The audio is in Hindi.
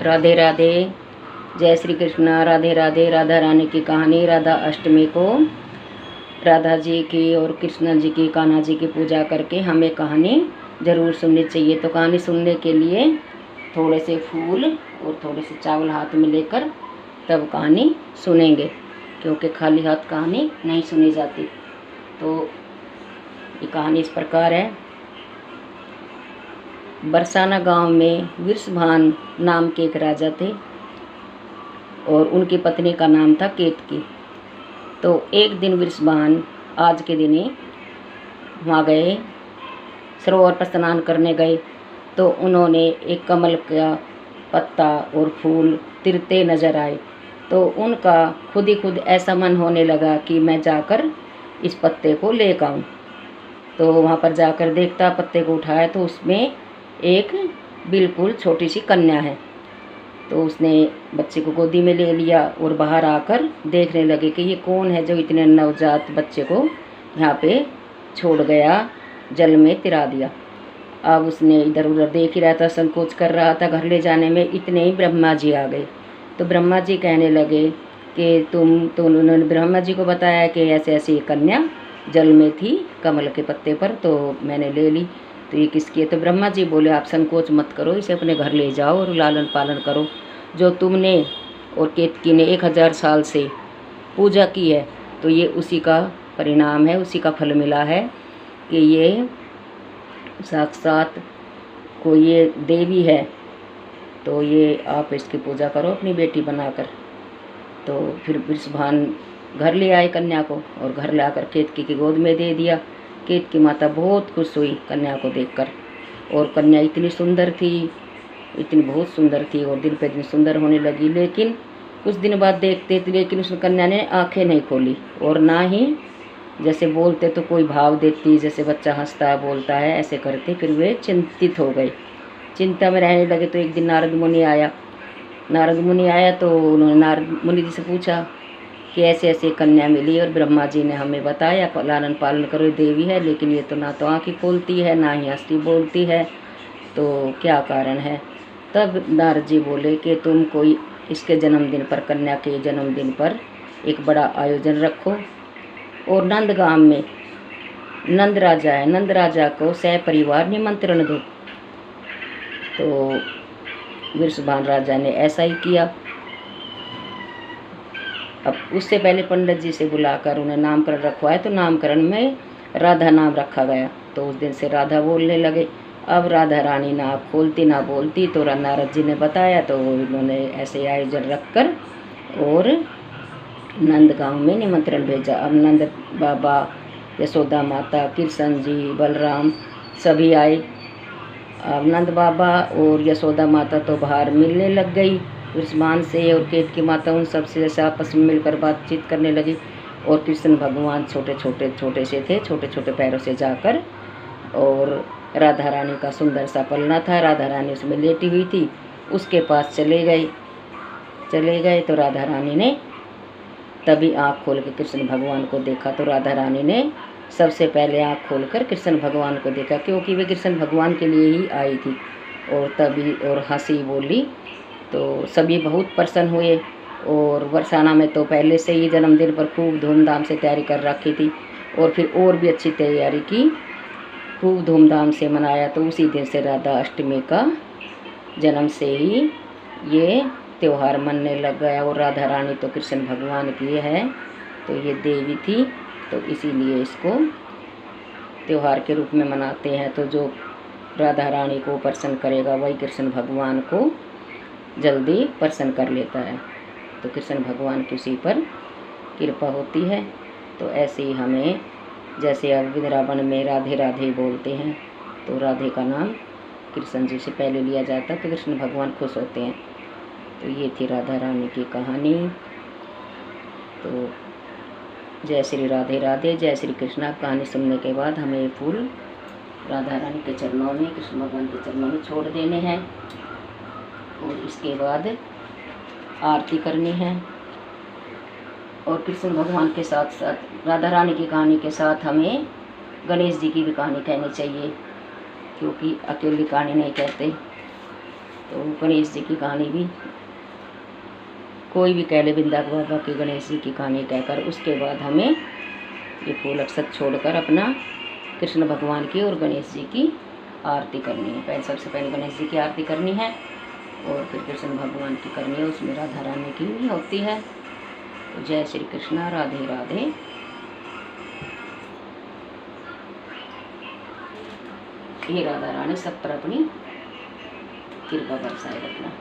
राधे राधे, जय श्री कृष्ण। राधे राधे। राधा रानी की कहानी। राधा अष्टमी को राधा जी की और कृष्ण जी की, कान्हा जी की पूजा करके हमें कहानी ज़रूर सुननी चाहिए। तो कहानी सुनने के लिए थोड़े से फूल और थोड़े से चावल हाथ में लेकर तब कहानी सुनेंगे, क्योंकि खाली हाथ कहानी नहीं सुनी जाती। तो ये कहानी इस प्रकार है। बरसाना गांव में वृषभान नाम के एक राजा थे और उनकी पत्नी का नाम था केतकी। तो एक दिन वृषभान आज के दिन ही वहाँ गए, सरोवर पर स्नान करने गए। तो उन्होंने एक कमल का पत्ता और फूल तिरते नजर आए। तो उनका खुद ही खुद ऐसा मन होने लगा कि मैं जाकर इस पत्ते को ले आऊँ। तो वहाँ पर जाकर देखता, पत्ते को उठाया तो उसमें एक बिल्कुल छोटी सी कन्या है। तो उसने बच्चे को गोदी में ले लिया और बाहर आकर देखने लगे कि ये कौन है जो इतने नवजात बच्चे को यहाँ पे छोड़ गया, जल में तिरा दिया। अब उसने इधर उधर देख ही रहा था, संकोच कर रहा था घर ले जाने में। इतने ही ब्रह्मा जी आ गए। तो ब्रह्मा जी कहने लगे कि तो उन्होंने ब्रह्मा जी को बताया कि ऐसे ऐसी कन्या जल में थी कमल के पत्ते पर, तो मैंने ले ली। तो ये किसकी है? तो ब्रह्मा जी बोले आप संकोच मत करो, इसे अपने घर ले जाओ और लालन पालन करो। जो तुमने और केतकी ने 1000 साल से पूजा की है, तो ये उसी का परिणाम है, उसी का फल मिला है कि ये साक्षात कोई ये देवी है। तो ये आप इसकी पूजा करो अपनी बेटी बनाकर। तो फिर वृषभान घर ले आए कन्या को और घर लाकर केतकी की गोद में दे दिया। केतकी माता बहुत खुश हुई कन्या को देखकर, और कन्या इतनी सुंदर थी, इतनी बहुत सुंदर थी और दिन पे दिन सुंदर होने लगी। लेकिन कुछ दिन बाद देखते थे, लेकिन उस कन्या ने आंखें नहीं खोली और ना ही जैसे बोलते तो कोई भाव देती, जैसे बच्चा हंसता बोलता है ऐसे करते। फिर वे चिंतित हो गए, चिंता में रहने लगे। तो एक दिन नारद मुनि आया तो उन्होंने नारद मुनि जी से पूछा कि ऐसे ऐसे कन्या मिली और ब्रह्मा जी ने हमें बताया लालन पालन करो, देवी है, लेकिन ये तो ना तो आँखें खोलती है ना ही हंसती बोलती है, तो क्या कारण है? तब नारद जी बोले कि तुम कोई इसके जन्मदिन पर, कन्या के जन्मदिन पर एक बड़ा आयोजन रखो और नंद गांव में नंद राजा है, नंद राजा को सपरिवार निमंत्रण दो। तो वृषभान राजा ने ऐसा ही किया। अब उससे पहले पंडित जी से बुलाकर उन्हें नामकरण रखवाया, तो नामकरण में राधा नाम रखा गया। तो उस दिन से राधा बोलने लगे। अब राधा रानी ना खोलती ना बोलती। तो नारद जी ने बताया, तो उन्होंने ऐसे आयोजन रखकर और नंद गांव में निमंत्रण भेजा। अब नंद बाबा, यशोदा माता, कृष्ण जी, बलराम सभी आए। अब नंद बाबा और यशोदा माता तो बाहर मिलने लग गई वृषभान से, और केतकी माता उन सबसे जैसे आपस में मिलकर बातचीत करने लगी। और कृष्ण भगवान छोटे से थे, छोटे छोटे पैरों से जाकर, और राधा रानी का सुंदर सा पलना था, राधा रानी उसमें लेटी हुई थी, उसके पास चले गए। तो राधा रानी ने तभी आँख खोल के कृष्ण भगवान को देखा। तो राधा रानी ने सबसे पहले आँख खोलकर कृष्ण भगवान को देखा, क्योंकि वे कृष्ण भगवान के लिए ही आई थी। और तभी और हंसी बोली। तो सभी बहुत प्रसन्न हुए। और बरसाना में तो पहले से ही जन्मदिन पर खूब धूमधाम से तैयारी कर रखी थी, और फिर और भी अच्छी तैयारी की, खूब धूमधाम से मनाया। तो उसी दिन से राधा अष्टमी का जन्म से ही ये त्यौहार मनने लग गया। और राधा रानी तो कृष्ण भगवान की है, तो ये देवी थी, तो इसीलिए इसको त्यौहार के रूप में मनाते हैं। तो जो राधा रानी को प्रसन्न करेगा वही कृष्ण भगवान को जल्दी प्रसन्न कर लेता है। तो कृष्ण भगवान की उसी पर कृपा होती है। तो ऐसे ही हमें, जैसे अब वृंदावन में राधे राधे बोलते हैं, तो राधे का नाम कृष्ण जी से पहले लिया जाता है, तो कृष्ण भगवान खुश होते हैं। तो ये थी राधा रानी की कहानी। तो जय श्री राधे राधे, जय श्री कृष्णा। कहानी सुनने के बाद हमें फूल राधा रानी के चरणों में, कृष्ण भगवान के चरणों में छोड़ देने हैं, और इसके बाद आरती करनी है। और कृष्ण भगवान के साथ साथ राधा रानी की कहानी के साथ हमें गणेश जी की भी कहानी कहनी चाहिए, क्योंकि अकेली कहानी नहीं कहते। तो गणेश जी की कहानी भी कोई भी कह ले, बिंदा बाबा की गणेश जी की कहानी कहकर उसके बाद हमें ये फूल अक्षत छोड़कर अपना कृष्ण भगवान की और गणेश जी की आरती करनी है। पहले सबसे पहले गणेश जी की आरती करनी है और फिर कृष्ण भगवान की करनी है, उसमें राधा रानी की भी होती है। तो जय श्री कृष्णा, राधे राधे। हे राधा रानी सब पर अपनी कृपा बरसाए रखना।